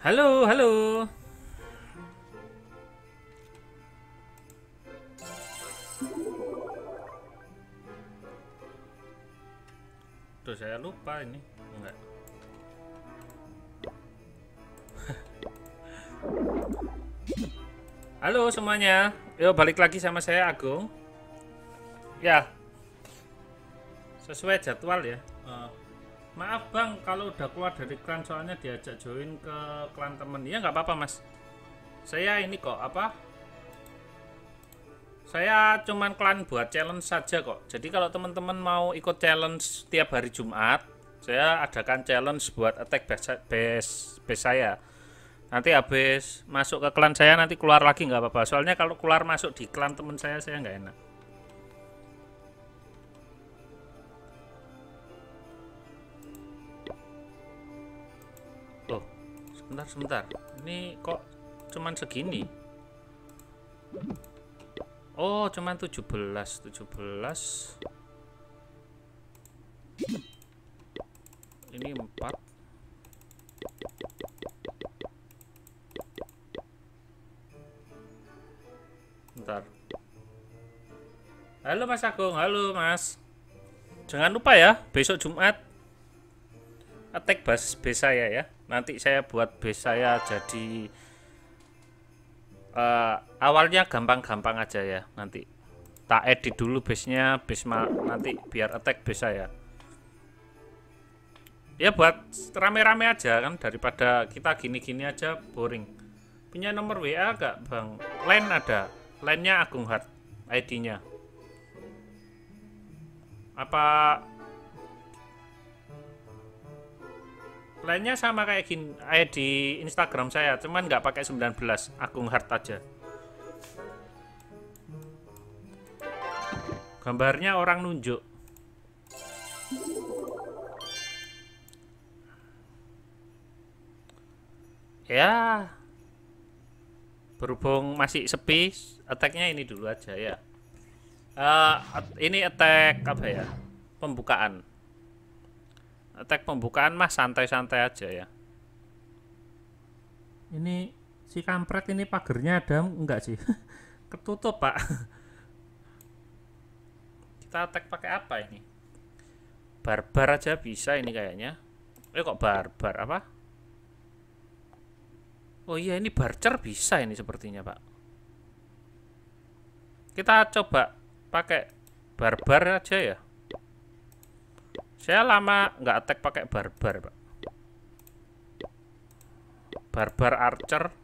Halo, halo. Tuh saya lupa ini. Enggak. Halo semuanya. Yuk balik lagi sama saya Agung. Ya, sesuai jadwal ya. Maaf Bang kalau udah keluar dari klan soalnya diajak join ke klan temen. Ya nggak apa-apa Mas. Saya ini kok apa? Saya cuman klan buat challenge saja kok. Jadi kalau teman-teman mau ikut challenge tiap hari Jumat, saya adakan challenge buat attack base saya. Nanti habis masuk ke klan saya nanti keluar lagi nggak apa-apa. Soalnya kalau keluar masuk di klan teman saya nggak enak. Oh, sebentar. Ini kok cuman segini? Oh, cuman 17. Ini 4. Bentar. Halo Mas Agung, halo Mas. Jangan lupa ya, besok Jumat attack base saya ya. Nanti saya buat base saya jadi awalnya gampang-gampang aja ya. Nanti tak edit dulu base-nya, nanti biar attack base saya. Ya buat rame-rame aja kan, daripada kita gini-gini aja boring. Punya nomor WA gak Bang? Line ada. Line-nya Agung Hart ID-nya. Apa lainnya sama kayak gini di Instagram saya, cuman nggak pakai 19, Agung Hart aja. Gambarnya orang nunjuk. Ya, berhubung masih sepi, attack-nya ini dulu aja ya. Ini attack apa ya? Pembukaan. Attack pembukaan mah santai-santai aja ya. Ini si kampret ini pagernya ada enggak sih? Ketutup Pak. Kita attack pakai apa ini? Barbar aja bisa ini kayaknya. Kok barbar apa? Oh iya ini barcer bisa ini sepertinya Pak. Kita coba pakai barbar aja ya. Saya lama nggak attack pakai barbar Pak. Barbar archer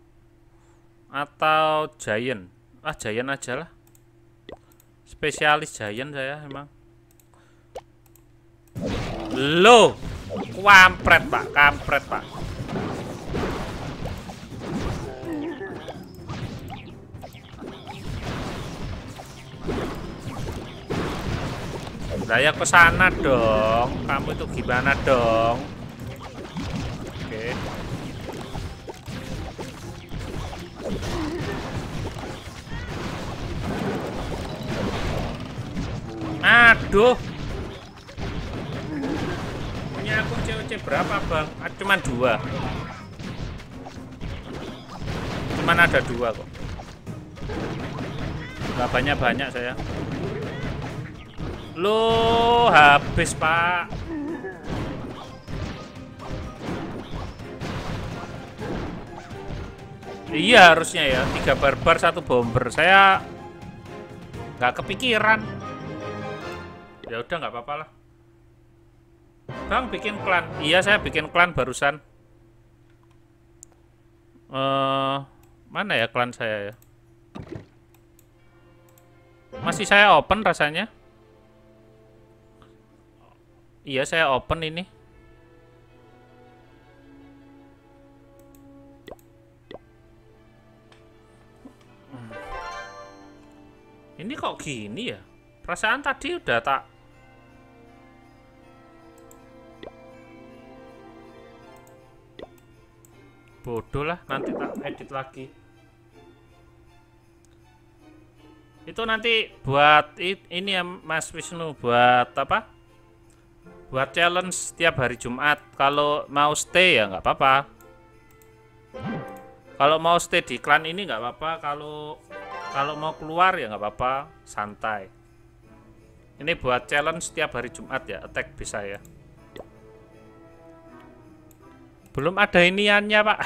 atau giant. Giant aja lah. Spesialis giant saya emang. Loh, kampret Pak. Saya ke sana dong. Kamu itu gimana dong? Oke. Aduh. Punya akun COC berapa, Bang? Cuman 2. Cuman ada 2 kok. Gak banyak-banyak saya. Loh, habis Pak. Iya harusnya ya, 3 barbar 1 bomber. Saya nggak kepikiran. Ya udah nggak apa-apa lah. Bang bikin klan. Iya saya bikin klan barusan. Mana ya klan saya ya? Masih saya open rasanya. Iya saya open ini. Ini kok gini ya? Perasaan tadi udah tak. Bodoh lah, nanti tak edit lagi. Itu nanti buat ini ya Mas Wisnu, buat apa? Buat challenge setiap hari Jumat. Kalau mau stay ya nggak apa-apa. Kalau mau stay di klan ini nggak apa-apa, kalau mau keluar ya nggak apa-apa, santai. Ini buat challenge setiap hari Jumat ya, attack bisa ya. Belum ada iniannya, Pak.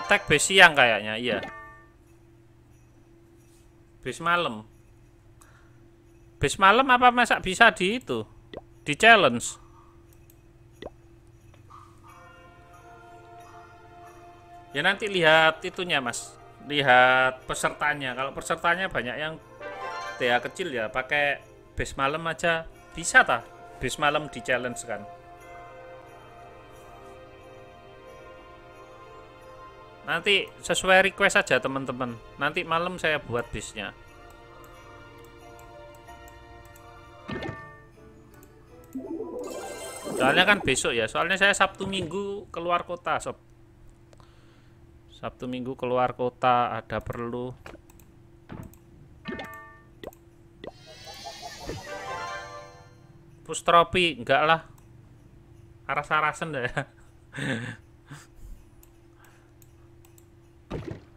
Attack base siang kayaknya, iya. Base malam. Base malam apa masa bisa di itu? Di challenge. Ya nanti lihat itunya, Mas. Lihat pesertanya. Kalau pesertanya banyak yang TA kecil ya, pakai base malam aja bisa tah? Base malam di challenge kan. Nanti sesuai request aja teman-teman. Nanti malam saya buat base-nya. Soalnya kan besok ya. Soalnya saya Sabtu Minggu keluar kota, sob. Sabtu Minggu keluar kota, ada perlu. Push tropi enggak lah. Aras-arasan dah ya.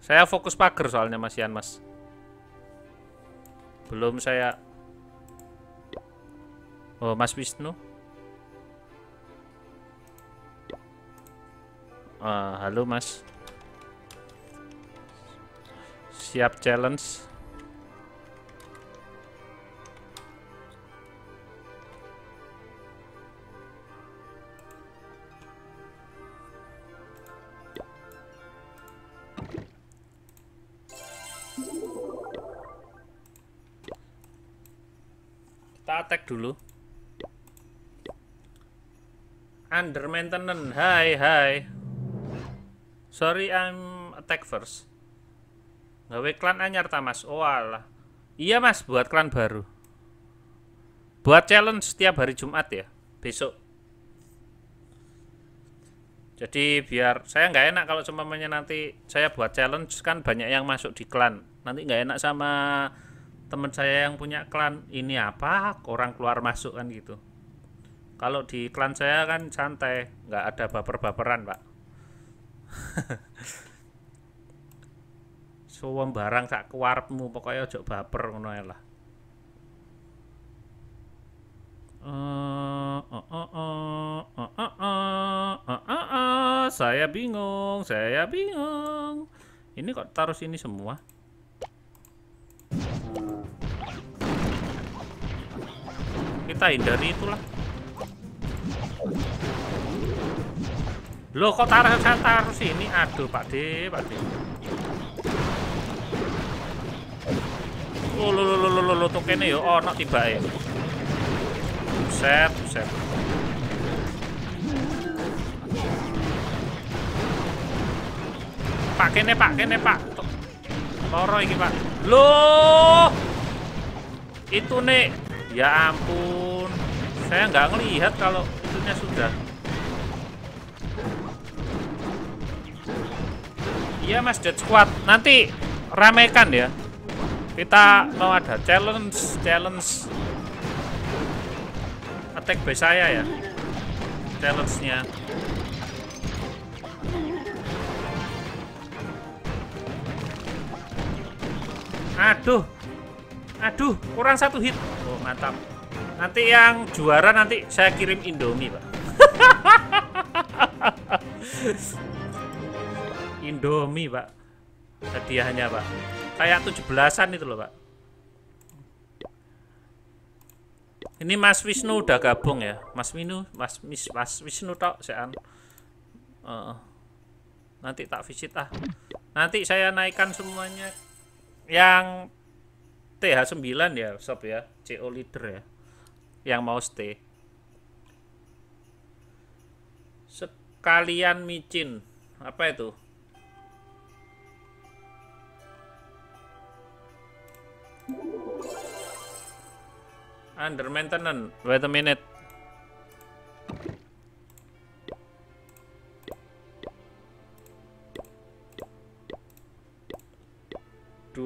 Saya fokus pagar soalnya Mas Yan, Mas. Belum saya. Oh, Mas Wisnu. Halo Mas. Siap challenge. Kita attack dulu. Under maintenance. Hai. Sorry, I'm attack first. Gawe klan anyar ta Mas? Oh alah. Iya Mas, buat klan baru. Buat challenge setiap hari Jumat ya, besok. Jadi biar saya nggak enak kalau cuma nanti saya buat challenge kan banyak yang masuk di klan. Nanti nggak enak sama teman saya yang punya klan. Ini apa? Orang keluar masuk kan gitu. Kalau di klan saya kan santai, nggak ada baper-baperan Pak. Suwem barang sak kuarepmu pokoknya ojo baper ngono ae lah. Saya bingung. Ini kok taruh sini semua? Kita hindari itulah. Loh kok taruh sini? Aduh Pak D. Lo tuh kene yo ono tibake. Buset. Pak kene Pak. Loro iki Pak. Loh. Itu nih. Ya ampun. Saya nggak ngelihat kalau itunya sudah. Iya Mas Dead Squad. Nanti ramekan ya. Kita mau ada challenge attack base saya ya. Challenge-nya. Aduh, kurang 1 hit. Oh, mantap. Nanti yang juara nanti saya kirim Indomie, Pak. Indomie, Pak. Hadiahnya, Pak. Kayak 17-an itu loh, Pak. Ini Mas Wisnu udah gabung ya. Mas Wisnu tok sean. Nanti tak visit ah. Nanti saya naikkan semuanya yang TH9 ya, sob ya. CO leader ya. Yang mau stay. Sekalian micin. Apa itu? Under maintenance. Wait a minute.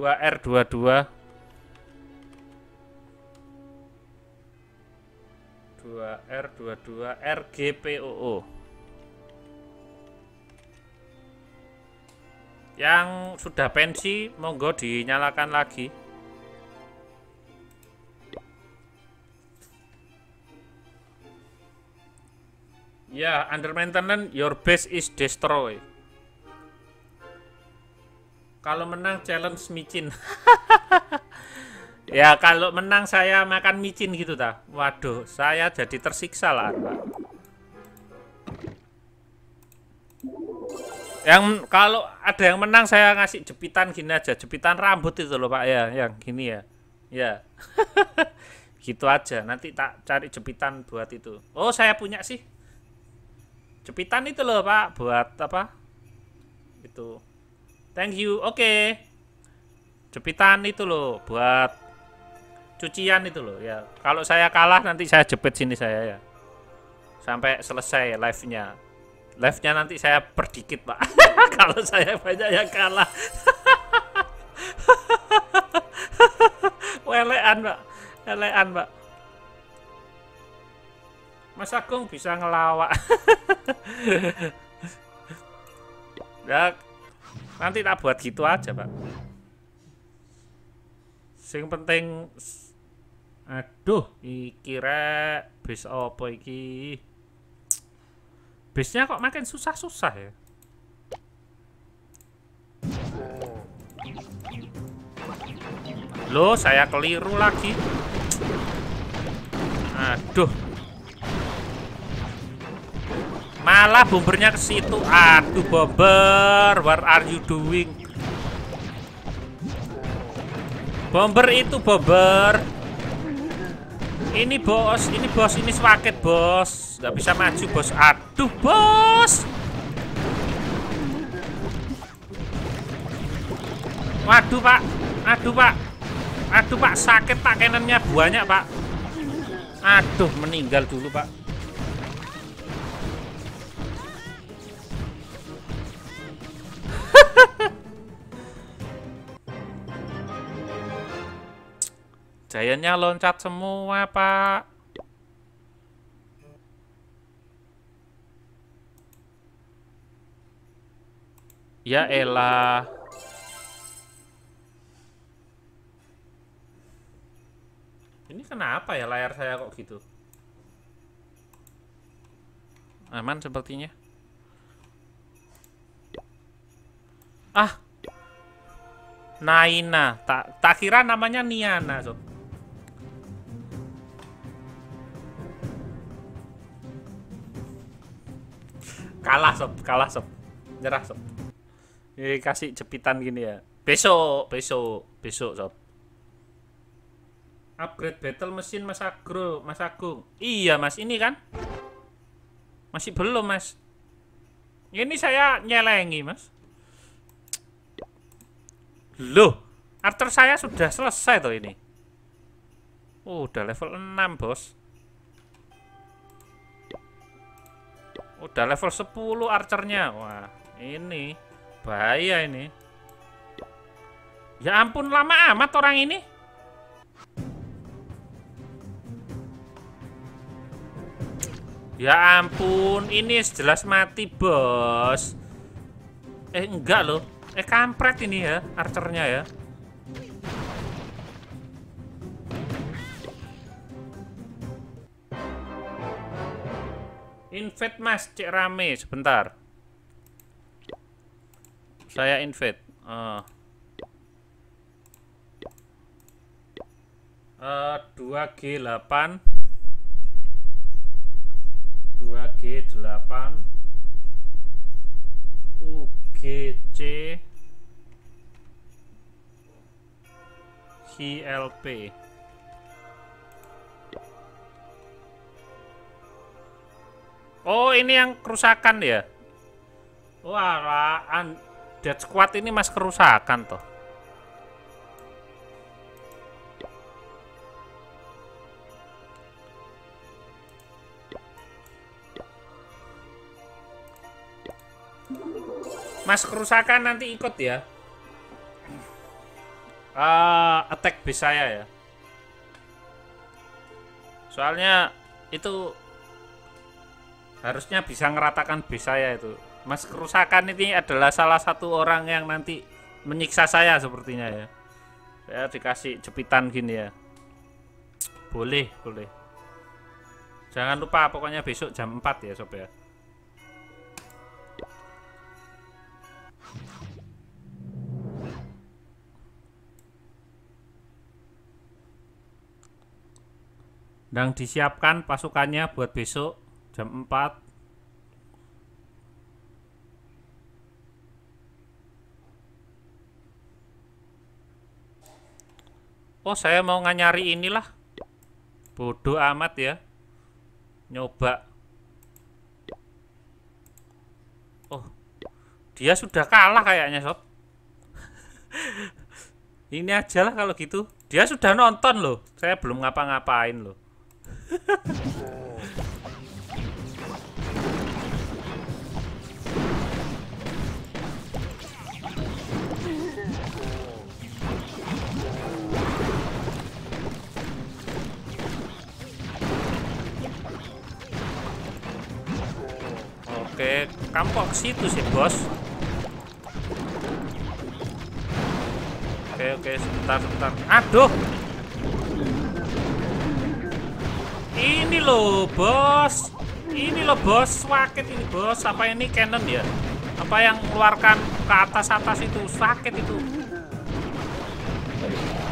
2R22 2R22 RGPOO. Yang sudah pensi monggo dinyalakan lagi. Ya, under maintenance, your base is destroyed. Kalau menang challenge micin. Ya, kalau menang saya makan micin gitu ta. Waduh, saya jadi tersiksa lah, Pak. Yang kalau ada yang menang saya ngasih jepitan gini aja, jepitan rambut itu loh Pak ya, yang gini ya. Ya. Gitu aja, nanti tak cari jepitan buat itu. Oh, saya punya sih. Jepitan itu loh Pak, buat apa? Itu. Thank you. Oke. Jepitan itu loh buat cucian itu loh ya. Kalau saya kalah nanti saya jepit sini saya ya. Sampai selesai live-nya. Live-nya nanti saya perdikit, Pak. Kalau saya banyak yang kalah. Welean, Pak. Welean, Pak. Mas Agung bisa ngelawak. Ya, nanti tak buat gitu aja, Pak. Sing penting, aduh, iki rek, bis apa iki? Bisnya kok makin susah-susah ya? Loh, saya keliru lagi. Aduh. Malah bombernya ke situ. Aduh, bomber, what are you doing? Bomber itu bomber. Ini bos, ini swaket bos. Nggak bisa maju bos. Aduh bos. Waduh Pak. Aduh Pak. Aduh Pak, sakit Pak, kanannya banyak Pak. Aduh, meninggal dulu Pak. Giantnya loncat semua, Pak. Ya elah. Ini kenapa ya layar saya kok gitu? Aman sepertinya. Ah. Naina, tak kira namanya Niana, Sob. Kalah sob, nyerah sob. Ini kasih jepitan gini ya. Besok sob. Upgrade battle mesin Mas Agung. Iya Mas, ini kan masih belum Mas. Ini saya nyelengi Mas. Loh, archer saya sudah selesai tuh ini. Udah level 6 bos. Udah level 10 archernya. Wah, ini bahaya ini. Ya ampun, lama amat orang ini. Ya ampun, ini jelas mati bos. Enggak loh. Kampret ini ya archernya ya. Invade Mas, cek rame sebentar. Saya invade. 2G8 UGC HLP. Oh, ini yang kerusakan ya? Wah, Dead Squad ini mas kerusakan toh. Mas kerusakan nanti ikut ya. attack base saya ya. Soalnya itu harusnya bisa ngeratakan base saya itu. Mas kerusakan ini adalah salah satu orang yang nanti menyiksa saya sepertinya ya. Saya dikasih jepitan gini ya. Boleh, boleh. Jangan lupa pokoknya besok jam 4 ya sob ya. Dan disiapkan pasukannya buat besok jam 4. Oh, saya mau nyari inilah. Bodoh amat ya. Nyoba. Oh, dia sudah kalah kayaknya sob. Ini aja lah kalau gitu. Dia sudah nonton loh. Saya belum ngapa-ngapain loh. Oke, kamu kok ke situ sih, bos? Oke, sebentar. Aduh. Ini loh, bos. Sakit ini, bos. Apa ini cannon ya? Apa yang mengeluarkan ke atas itu? Sakit itu.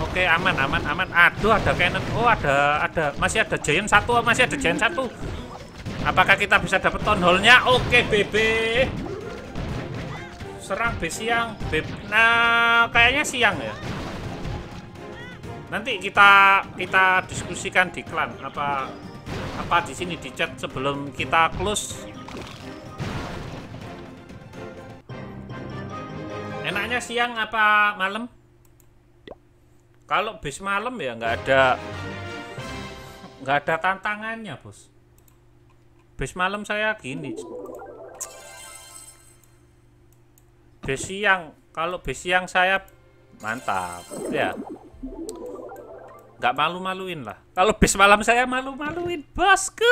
Oke, aman. Aduh, ada cannon. Oh, ada. Masih ada giant satu. Apakah kita bisa dapat town hall-nya? Oke, BB. Serang base siang. Nah, kayaknya siang ya. Nanti kita diskusikan di klan apa di sini di chat sebelum kita close. Enaknya siang apa malam? Kalau base malam ya nggak ada tantangannya, bos. Base malam saya gini. Base siang, kalau base siang saya mantap ya. Nggak malu-maluin lah. Kalau base malam saya malu-maluin, bosku.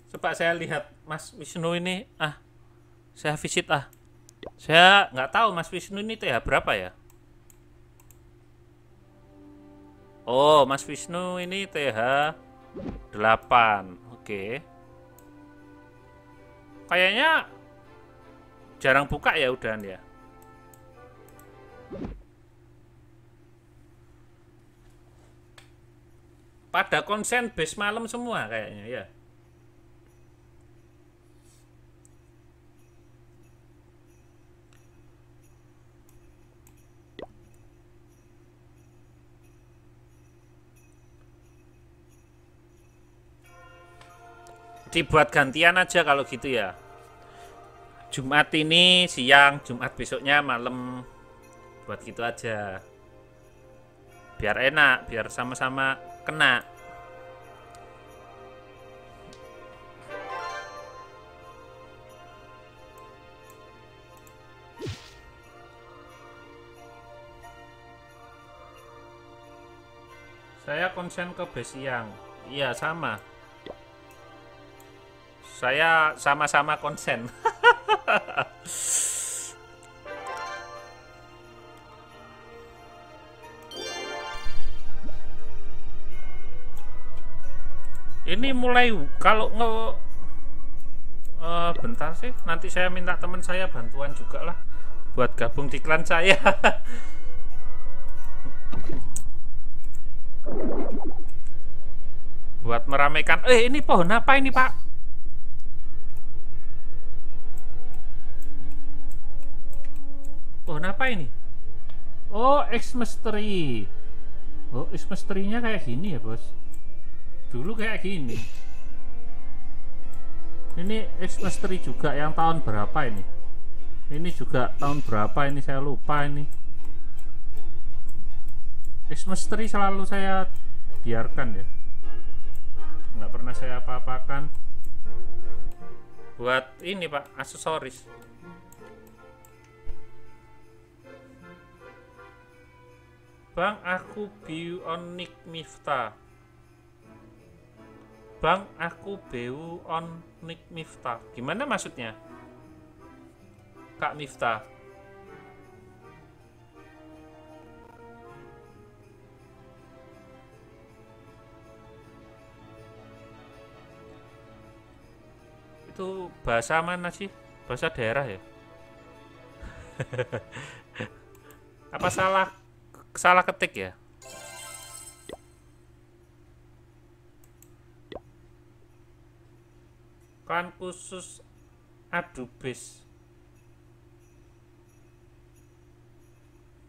Coba saya lihat Mas Wisnu ini. Saya visit Saya nggak tahu Mas Wisnu ini TH berapa ya. Oh, Mas Wisnu ini TH 8. Oke. Kayaknya jarang buka ya udahan ya. Pada konsen base malam semua kayaknya ya. Dibuat gantian aja kalau gitu ya. Jumat ini siang, Jumat besoknya malam. Buat gitu aja. Biar enak, biar sama-sama kena. Saya konsen ke base siang. Iya, sama. Saya sama-sama konsen. Ini mulai kalau bentar sih, nanti saya minta teman saya bantuan juga lah buat gabung di klan saya. Buat meramaikan. Ini pohon apa ini, Pak? Pohon apa ini? Oh, X-Mystery. Oh, X-Mystery-nya kayak gini ya, bos. Dulu kayak gini. Ini X-Mystery juga yang tahun berapa ini? Ini juga tahun berapa ini, saya lupa ini. X-Mystery selalu saya biarkan ya. Nggak pernah saya apa-apakan. Buat ini, Pak, aksesoris. Bang, aku Bionic Miftah. Bang, aku Bionic Miftah. Gimana maksudnya? Kak Miftah. Itu bahasa mana sih? Bahasa daerah ya? Apa salah ketik ya? Klan khusus Adubis.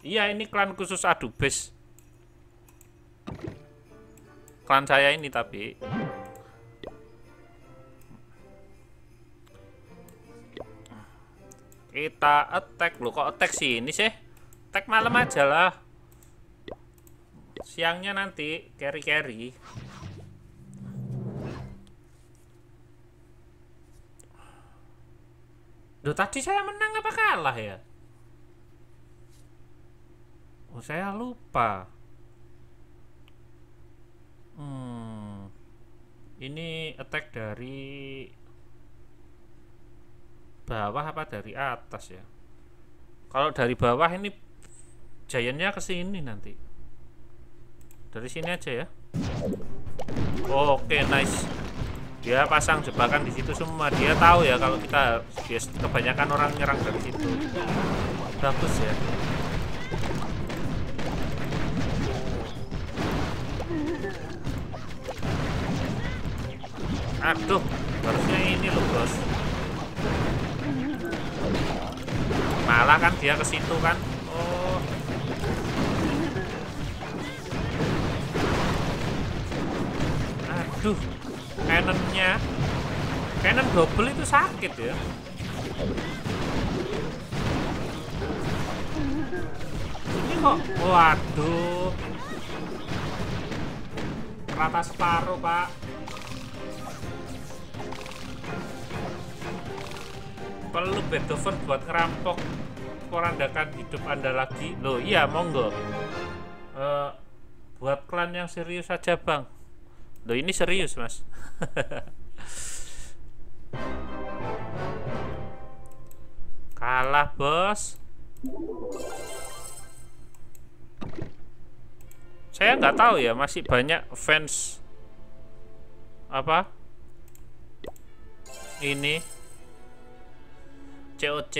Iya, ini klan khusus Adubis. Klan saya ini tapi kita attack. Loh, kok attack sih ini sih? Attack malam aja lah. Siangnya nanti carry. Duh, tadi saya menang apa kalah ya? Oh, saya lupa. Ini attack dari bawah apa dari atas ya? Kalau dari bawah ini giantnya ke sini nanti. Dari sini aja ya. Oke, nice. Dia pasang jebakan di situ semua. Dia tahu ya kalau kita kebanyakan orang nyerang dari situ. Bagus ya. Aduh, harusnya ini loh, bos. Malah kan dia ke situ kan. Oh. Aduh. Cannon double itu sakit ya. Ini kok, waduh, rata separuh pak. Perlu Beethoven buat ngerampok porandakan hidup Anda lagi. Loh iya, monggo. Buat klan yang serius saja bang. Loh ini serius mas. Kalah bos. Saya nggak tahu ya, masih banyak fans apa ini COC.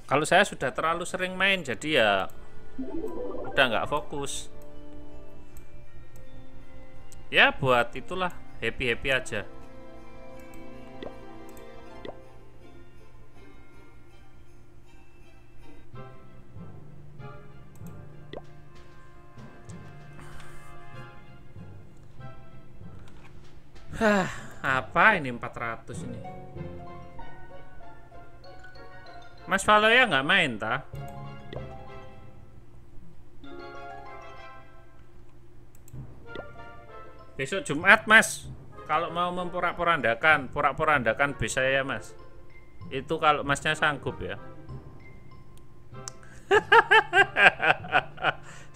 Kalau saya sudah terlalu sering main, jadi ya udah nggak fokus. Ya buat itulah, happy aja. Hah, apa ini 400 ini? Mas Valoya nggak main tah? Besok Jumat mas, kalau mau memporak-porandakan base saya mas. Itu kalau masnya sanggup ya.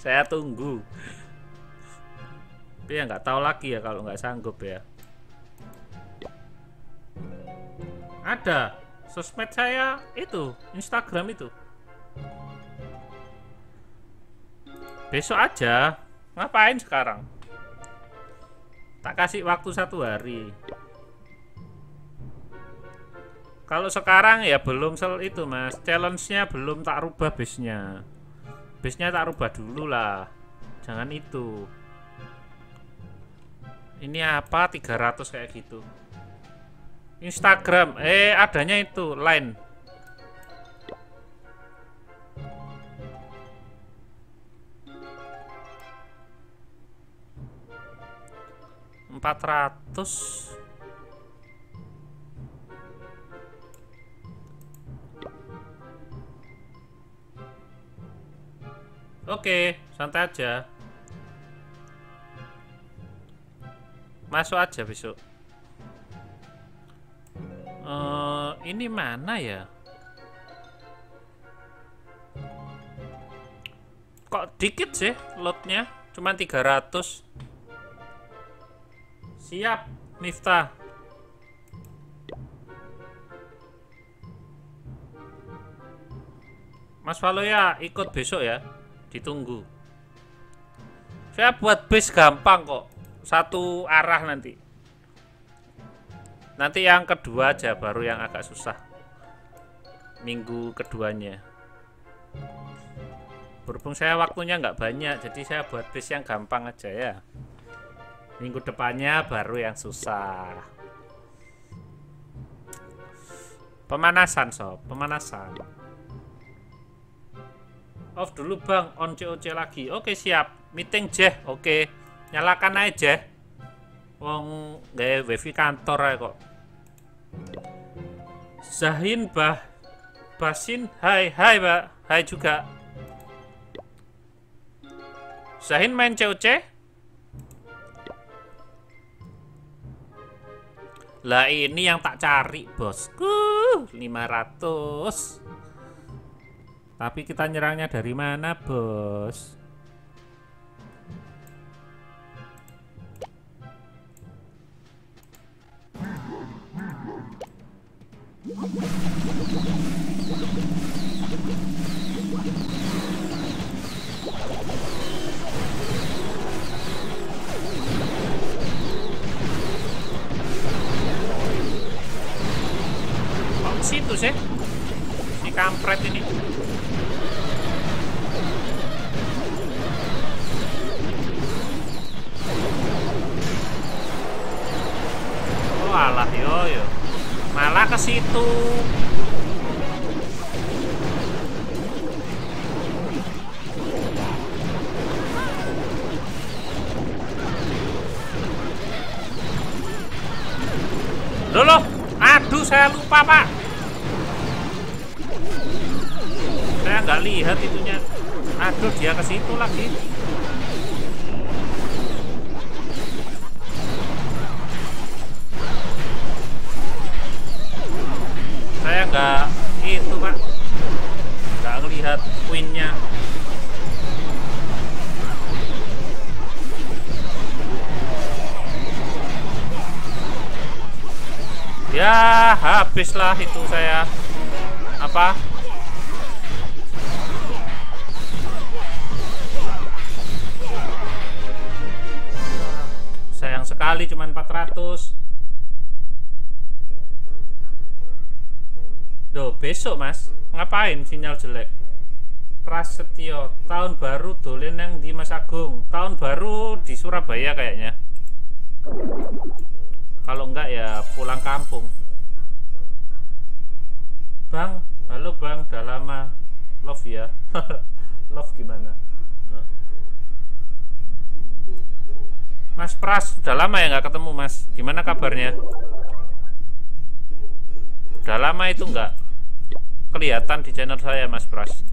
Saya tunggu. Tapi ya nggak tahu lagi ya kalau nggak sanggup ya. Ada sosmed saya itu, Instagram itu. Besok aja. Ngapain sekarang? Tak kasih waktu 1 hari. Kalau sekarang ya belum itu mas. Challenge-nya belum tak rubah base-nya. Base-nya tak rubah dulu lah. Jangan itu. Ini apa 300 kayak gitu. Instagram, adanya itu Line. $400. Oke, santai aja. Masuk aja besok. Ini mana ya? Kok dikit sih lotnya, cuma 300. Siap, Miftah. Mas Valo ya ikut besok ya, ditunggu. Saya buat base gampang kok, satu arah nanti. Nanti yang kedua aja baru yang agak susah. Minggu keduanya. Berhubung saya waktunya nggak banyak, jadi saya buat base yang gampang aja ya. Minggu depannya baru yang susah. Pemanasan sob, pemanasan. Off dulu bang, on COC lagi. Oke siap, meeting Jeh. Oke, nyalakan aja Jeh. Wong gawe wifi kantor aja kok. Zahin Basin, hai Mbak, hai juga. Zahin main COC? Lah ini yang tak cari bosku, 500. Tapi kita nyerangnya dari mana, bos? Kok situ sih? Si kampret ini. Alah yo malah ke situ. Loh, aduh saya lupa pak. Saya nggak lihat itunya. Aduh dia ke situ lagi. Saya nggak itu pak, nggak ngelihat queennya. Ya habislah itu saya apa sayang sekali cuman 400. Loh, besok mas, ngapain sinyal jelek? Prasetyo, tahun baru dolen yang di Mas Agung. Tahun baru di Surabaya kayaknya. Kalau enggak ya pulang kampung. Bang, halo bang, udah lama. Love ya. Love gimana? Mas Pras, udah lama ya nggak ketemu mas. Gimana kabarnya? Udah lama itu nggak kelihatan di channel saya Mas Pras.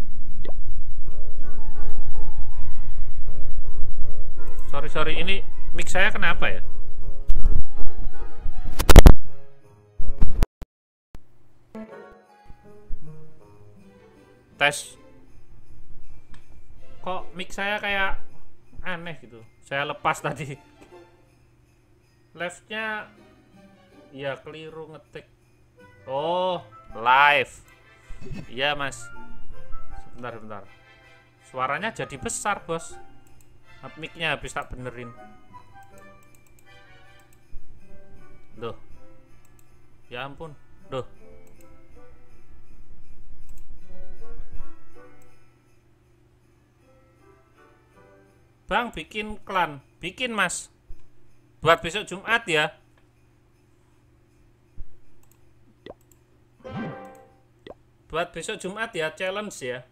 Sorry ini mic saya kenapa ya? Tes. Kok mic saya kayak aneh gitu. Saya lepas tadi. Live-nya ya keliru ngetik. Oh, live. Iya mas. Bentar. Suaranya jadi besar bos. Mic-nya habis tak benerin. Loh. Ya ampun. Loh. Bang bikin klan. Bikin mas. Buat besok Jumat ya. Buat besok Jumat ya, challenge ya.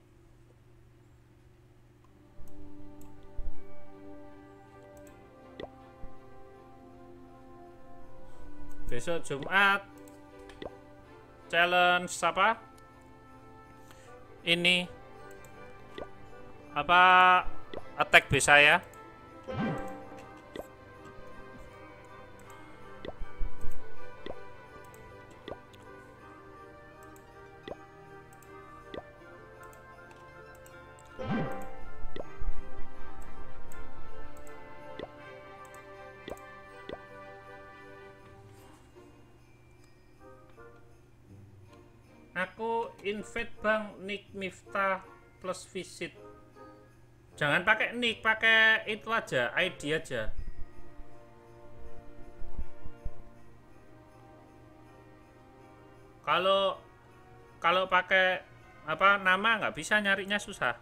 Besok Jumat challenge apa? Ini apa attack base saya? invite bang, nick Miftah plus visit. Jangan pakai nick, pakai itu aja, ID aja. Kalau pakai apa nama nggak bisa, nyarinya susah.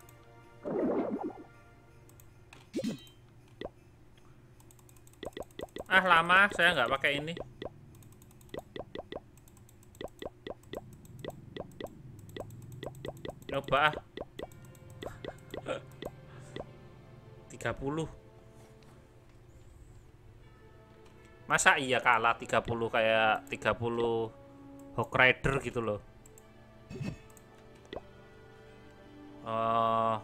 Ah lama, saya nggak pakai ini. Coba ah. 30. Masa iya kalah 30 kayak 30 Hawk Rider gitu loh. Oh.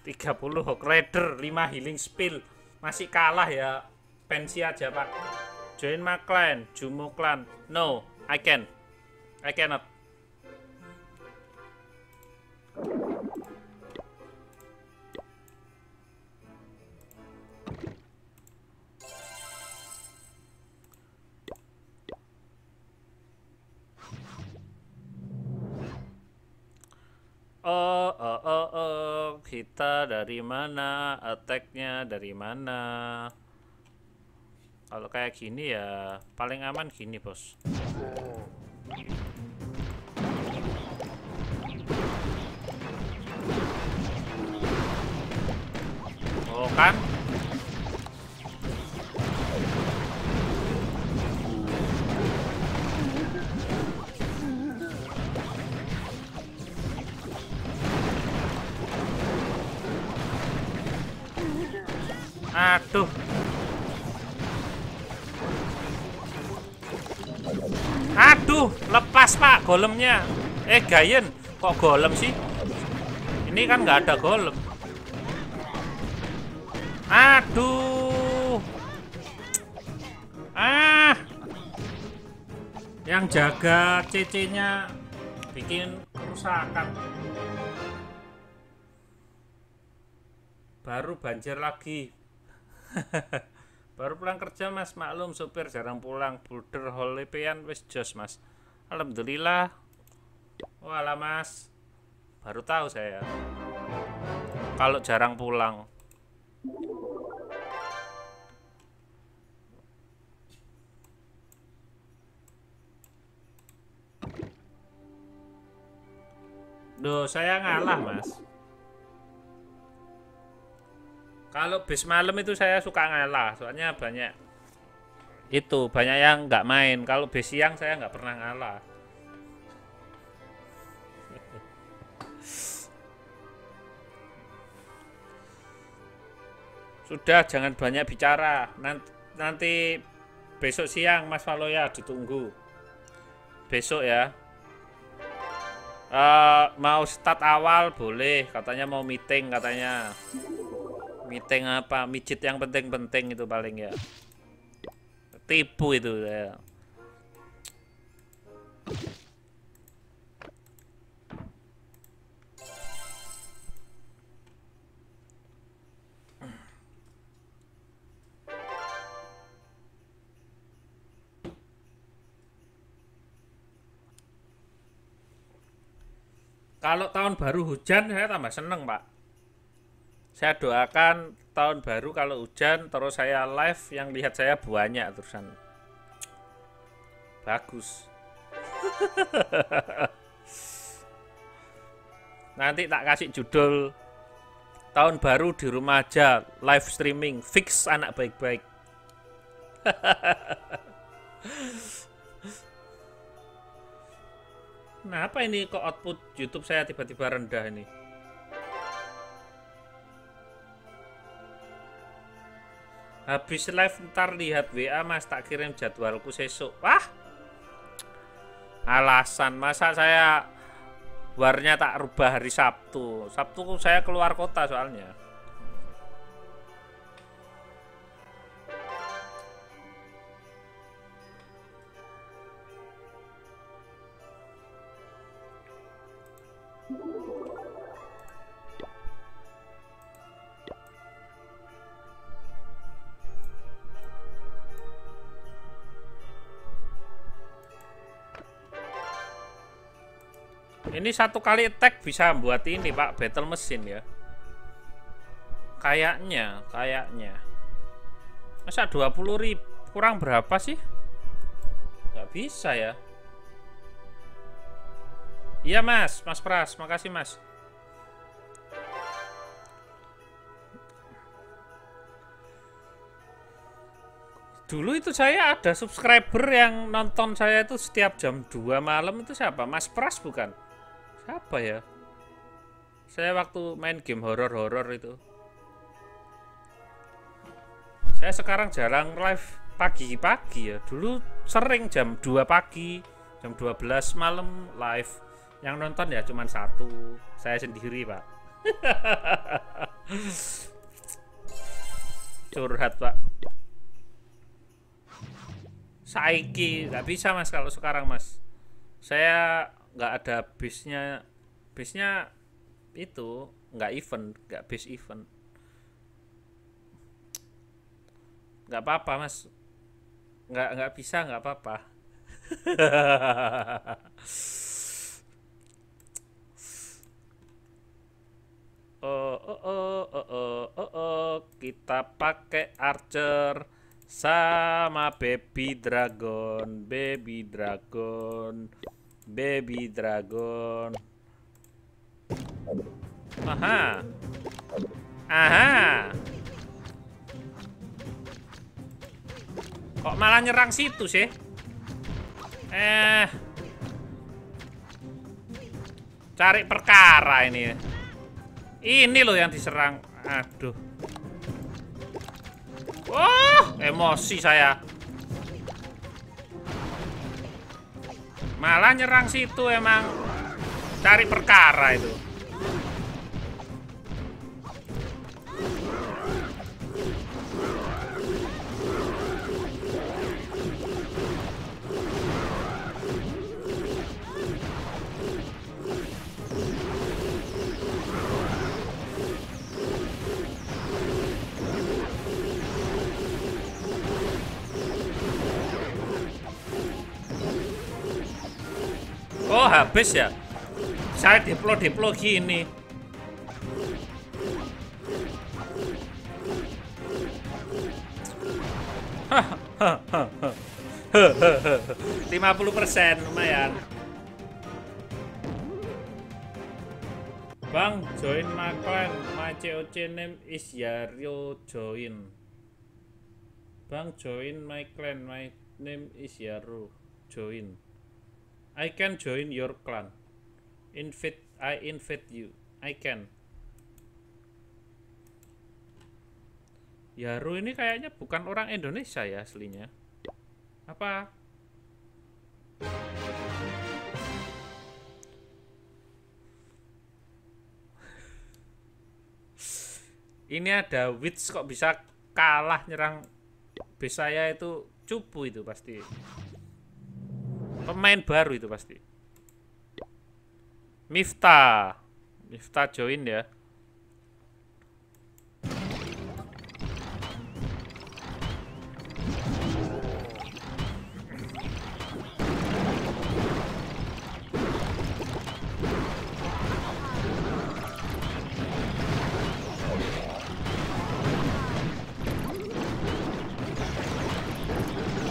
Tiga 30 Hawk Rider, 5 healing spill. Masih kalah ya. Pensi aja, Pak. Join my clan, Jumo clan. No, I cannot. Kita dari mana? Attack-nya dari mana? Kalau kayak gini ya paling aman gini, bos. Oh kan? Aduh. Aduh, lepas Pak golemnya. Gayen, kok golem sih? Ini kan nggak ada golem. Aduh. Yang jaga CC-nya bikin kerusakan. Baru banjir lagi. Baru pulang kerja mas, maklum supir jarang pulang. Boulder Holepean wis jos mas. Alhamdulillah. Walah mas, baru tahu saya kalau jarang pulang. Duh, saya ngalah mas. Kalau bis malam itu saya suka ngalah, soalnya banyak yang nggak main. Kalau bis siang saya nggak pernah ngalah. Sudah, jangan banyak bicara. Nanti besok siang Mas Valoya ditunggu. Besok ya. Mau start awal boleh, katanya mau meeting katanya. Meeting apa? Mijit yang penting-penting itu paling ya. Tipu itu ya. Kalau tahun baru hujan saya tambah seneng Pak. Saya doakan tahun baru kalau hujan terus saya live yang lihat saya banyak terusan. Bagus. Nanti tak kasih judul tahun baru di rumah aja, live streaming, fix anak baik-baik. Nah apa ini kok output YouTube saya tiba-tiba rendah ini? Habis live ntar lihat WA mas, tak kirim jadwalku sesuk. Wah, alasan masa saya warnya tak rubah hari Sabtu. Sabtu saya keluar kota soalnya. Ini satu kali attack bisa buat ini Pak, battle mesin ya. Kayaknya. Masa 20.000 kurang berapa sih? Gak bisa ya. Iya Mas Pras, makasih Mas. Dulu itu saya ada subscriber yang nonton saya itu setiap jam 2 malam itu siapa? Mas Pras bukan? Siapa ya? Saya waktu main game horor-horor itu. Saya sekarang jarang live pagi-pagi ya. Dulu sering jam 2 pagi, jam 12 malam live. Yang nonton ya cuma satu, saya sendiri Pak. Curhat Pak. Saiki nggak bisa Mas kalau sekarang Mas. Saya nggak ada base-nya itu nggak event, nggak base event. Nggak apa-apa Mas, nggak bisa, nggak apa-apa. Kita pakai archer sama baby dragon. Aha. Kok malah nyerang situ sih? Cari perkara ini. Ini loh yang diserang. Aduh. Wah, emosi saya. Malah nyerang situ emang. Cari perkara itu. Oh habis ya. Saya diplo gini. Hahaha. 50% lumayan. Bang, join my clan. My COC name is Yario join. Bang, join my clan. My name is Yaro. Join. I can join your clan. I invite you. I can. Yaru ini kayaknya bukan orang Indonesia ya aslinya. Apa? Ini ada witch kok bisa kalah nyerang base saya itu cupu itu pasti. Pemain baru itu pasti. Miftah join ya.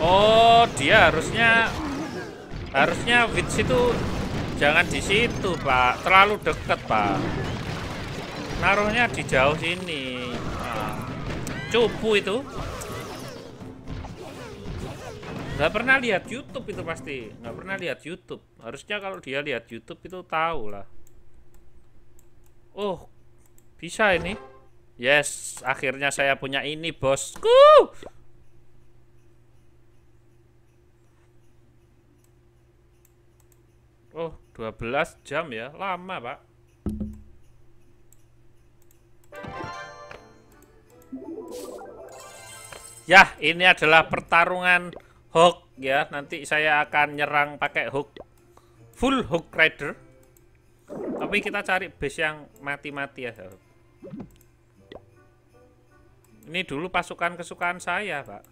Oh, dia harusnya witch itu jangan di situ, Pak. Terlalu dekat, Pak. Naruhnya di jauh sini. Nah, cupu itu. Nggak pernah lihat YouTube itu pasti. Nggak pernah lihat YouTube. Harusnya kalau dia lihat YouTube itu tahu lah. Oh, bisa ini. Yes, akhirnya saya punya ini, bosku. Oh, 12 jam ya. Lama, Pak. Ya, ini adalah pertarungan hook ya. Nanti saya akan nyerang pakai hook. Full hook rider. Tapi kita cari base yang mati-mati ya. Ini dulu pasukan kesukaan saya, Pak.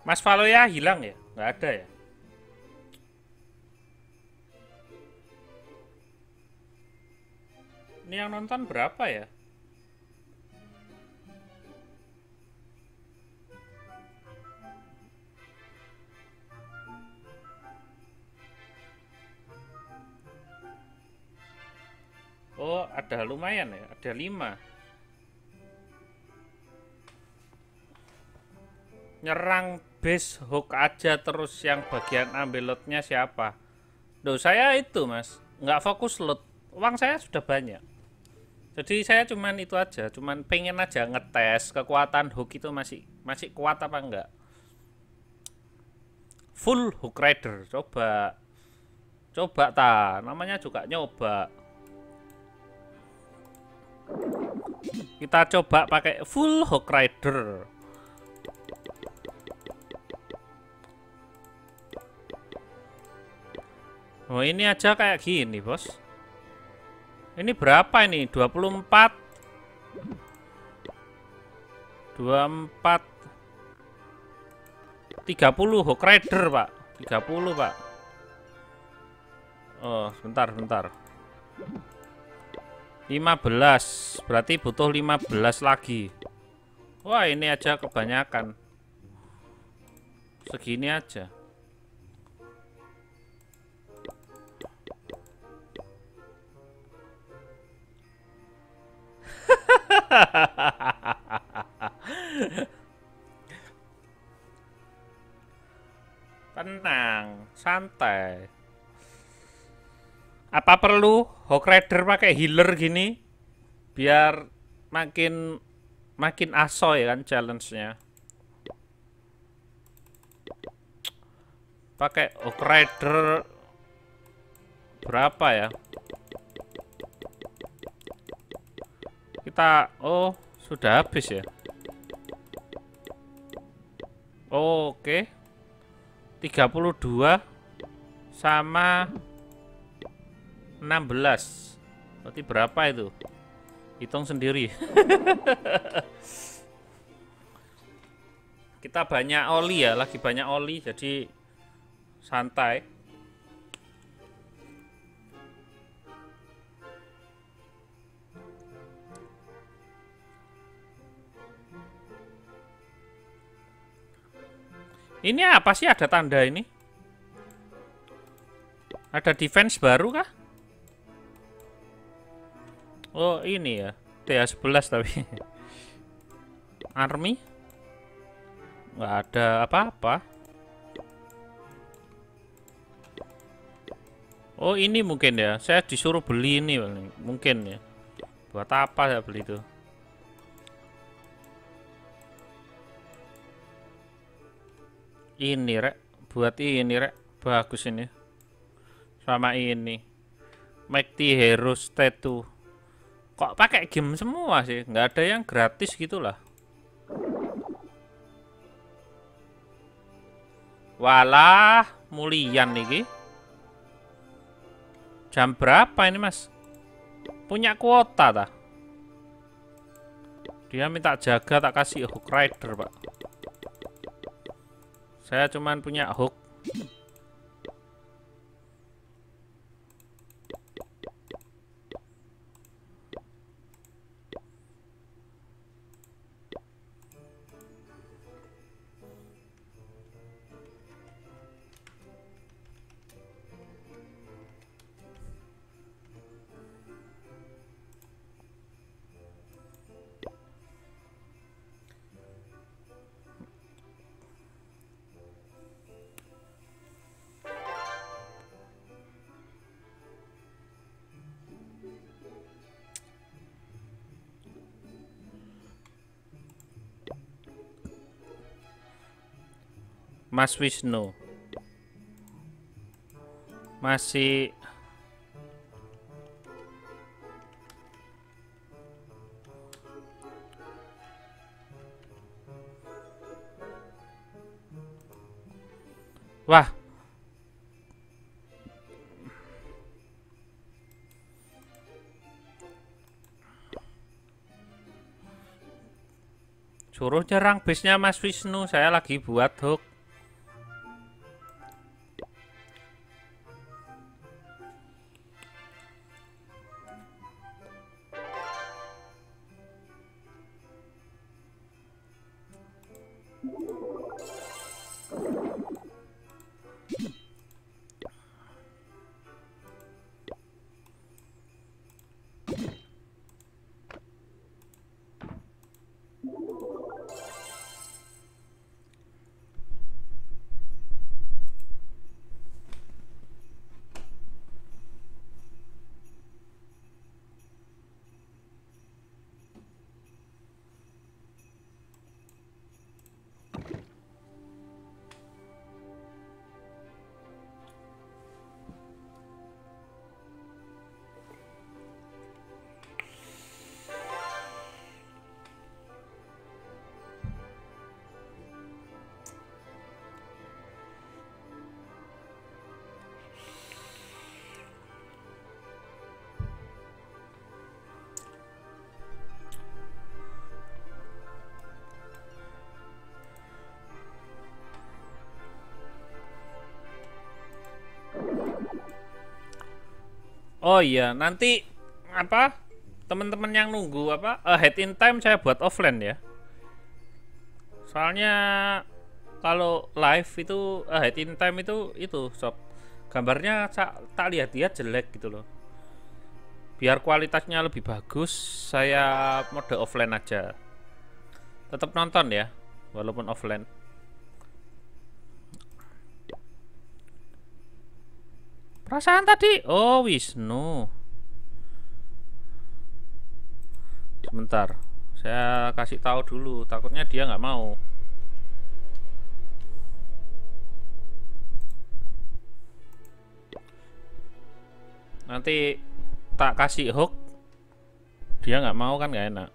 Mas Valoya hilang ya? Nggak ada ya? Ini yang nonton berapa ya? Oh, ada lumayan ya, ada 5. Nyerang base hook aja terus yang bagian ambil lootnya siapa? Duh, saya itu mas, nggak fokus loot. Uang saya sudah banyak. Jadi saya cuman itu aja, cuman pengen aja ngetes kekuatan hook itu masih kuat apa enggak. Full hook rider, coba ta, namanya juga nyoba. Kita coba pakai full hook rider. Oh ini aja kayak gini bos. Ini berapa ini? 24 24 30 hook rider pak. 30 pak. Oh bentar 15, berarti butuh 15 lagi. Wah ini aja kebanyakan. Segini aja. Tenang, santai. Apa perlu Hawk Rider pakai healer gini? Biar makin asoy kan challenge-nya. Pakai Hawk Rider berapa ya? Kita sudah habis ya. Oke. 32 sama 16. Berarti berapa itu? Hitung sendiri. Kita banyak oli ya, lagi banyak oli jadi santai. Ini apa sih ada tanda ini? Ada defense baru kah? Oh ini ya, TA11 tapi Army nggak ada apa-apa. Oh ini mungkin ya, saya disuruh beli ini mungkin ya. Buat apa saya beli itu? Ini rek, buat ini rek, bagus ini. Sama ini, Mighty Heroes Tattoo. Kok pakai game semua sih? Nggak ada yang gratis gitulah. Walah, mulian nih. Jam berapa ini mas? Punya kuota tak? Dia minta jaga tak kasih hook rider pak. Saya cuman punya hook. Mas Wisnu masih wah suruh nyerang base-nya Mas Wisnu, saya lagi buat hook. Oh iya, nanti apa? Teman-teman yang nunggu apa? Ahead in time saya buat offline ya. Soalnya kalau live itu ahead in time itu sob. Gambarnya tak lihat-lihat jelek gitu loh. Biar kualitasnya lebih bagus, saya mode offline aja. Tetap nonton ya, walaupun offline. Perasaan tadi, oh Wisnu. Sebentar, saya kasih tahu dulu. Takutnya dia nggak mau. Nanti tak kasih hook, dia nggak mau kan nggak enak.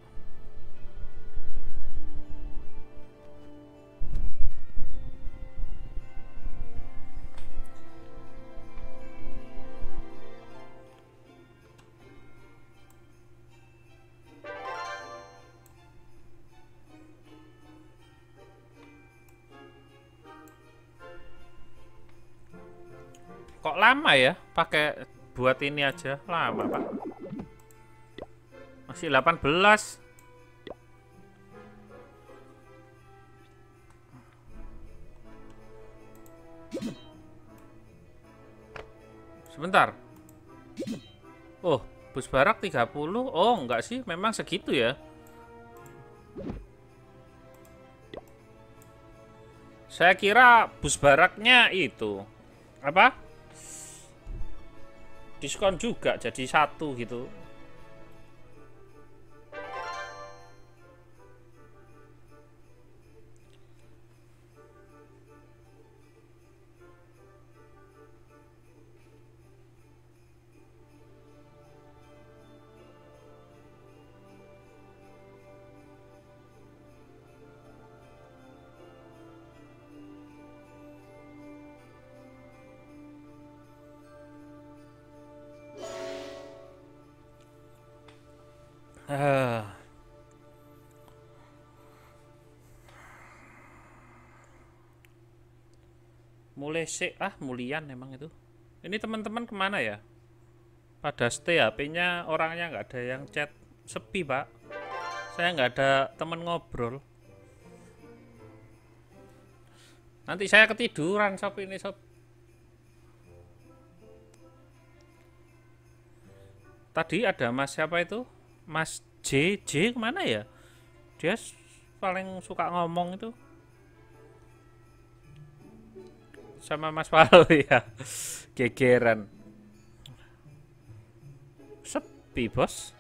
Kok lama ya pakai buat ini aja? Lama, Pak. Masih 18. Sebentar. Oh, bus barak 30. Oh, enggak sih, memang segitu ya. Saya kira bus baraknya itu apa? Diskon juga jadi 1 gitu. Mulai sih mulian emang itu. Ini teman-teman kemana ya? Pada stay HP-nya, orangnya nggak ada yang chat. Sepi, Pak. Saya nggak ada temen ngobrol. Nanti saya ketiduran sob ini sob. Tadi ada Mas siapa itu? Mas JJ kemana ya? Dia paling suka ngomong itu sama Mas Palu ya. Gegeran. Sepi bos.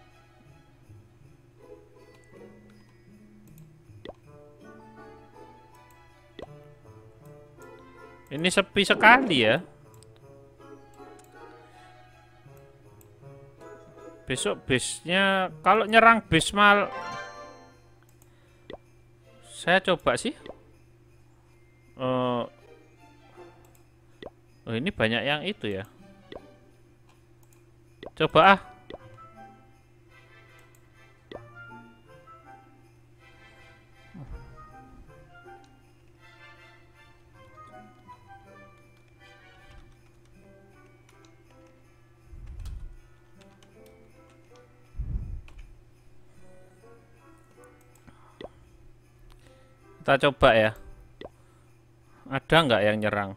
Ini sepi sekali ya. Besok bisnya kalau nyerang bis mal, saya coba sih. Oh ini banyak yang itu ya. Coba kita coba ya. Ada nggak yang nyerang?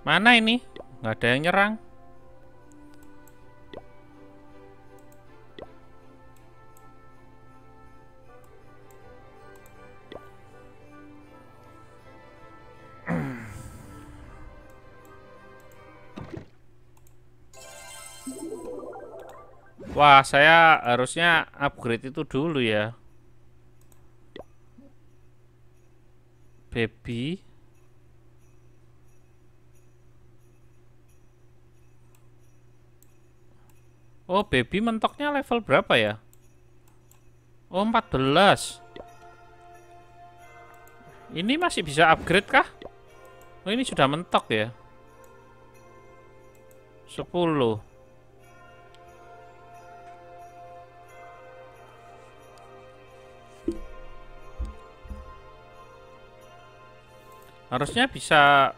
Mana ini? Nggak ada yang nyerang. Wah, saya harusnya upgrade itu dulu ya. Baby. Oh, baby mentoknya level berapa ya? Oh, 14. Ini masih bisa upgrade kah? Oh, ini sudah mentok ya. 10. Harusnya bisa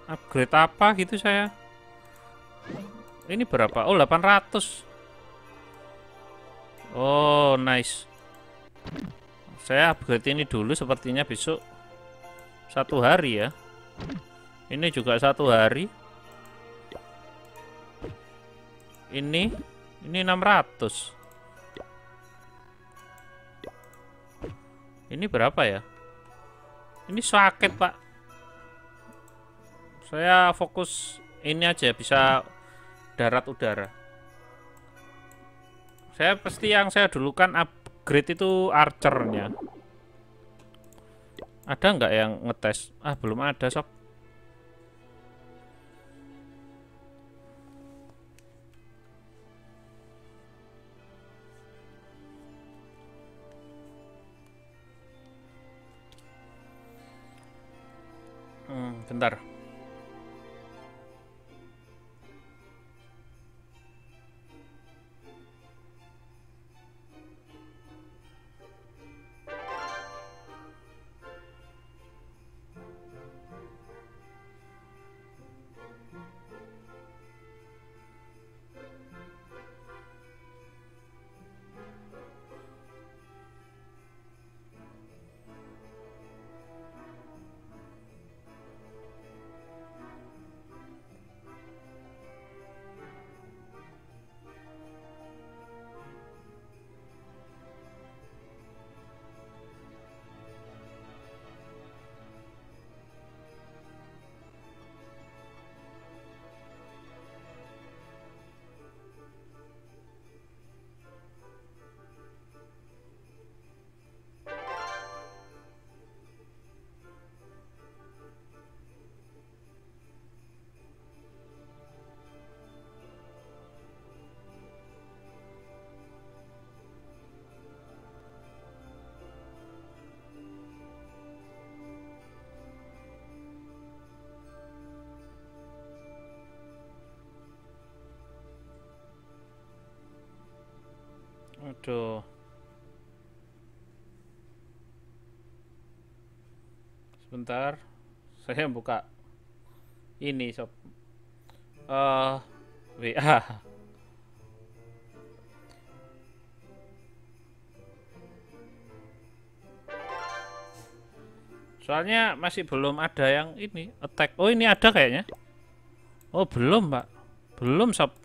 upgrade apa gitu saya. Ini berapa? Oh, 800. Oh, nice. Saya upgrade ini dulu, sepertinya besok 1 hari ya. Ini juga 1 hari. Ini 600. Ini berapa ya? Ini sakit, Pak. Saya fokus ini aja, bisa darat udara. Saya pasti yang saya dulu kan upgrade itu archernya. Ada nggak yang ngetes? Ah, belum ada, sob. Bentar. Aduh. Sebentar. Saya buka ini, sob. WA. Soalnya masih belum ada yang ini attack. Oh, ini ada kayaknya. Oh, belum, Pak. Belum, sob.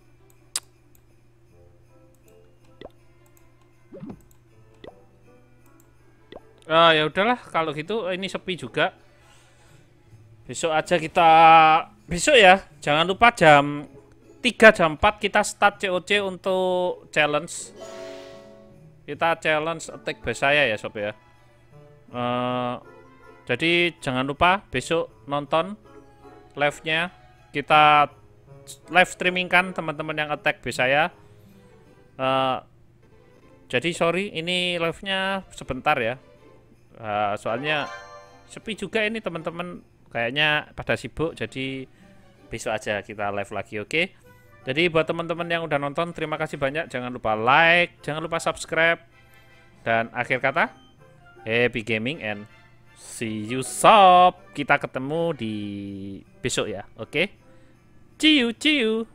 Ya udahlah kalau gitu, ini sepi juga. Besok aja kita, besok ya. Jangan lupa jam 3 jam 4 kita start COC untuk challenge. Kita challenge attack base saya ya, sob ya. Jadi jangan lupa besok nonton live-nya. Kita live streamingkan teman-teman yang attack base saya. Jadi sorry ini live-nya sebentar ya. Soalnya sepi juga ini teman-teman, kayaknya pada sibuk, jadi besok aja kita live lagi, oke? Jadi buat teman-teman yang udah nonton, terima kasih banyak. Jangan lupa like, jangan lupa subscribe, dan akhir kata, happy gaming and See you sob. Kita ketemu di besok ya. Oke. Okay? Ciu ciu.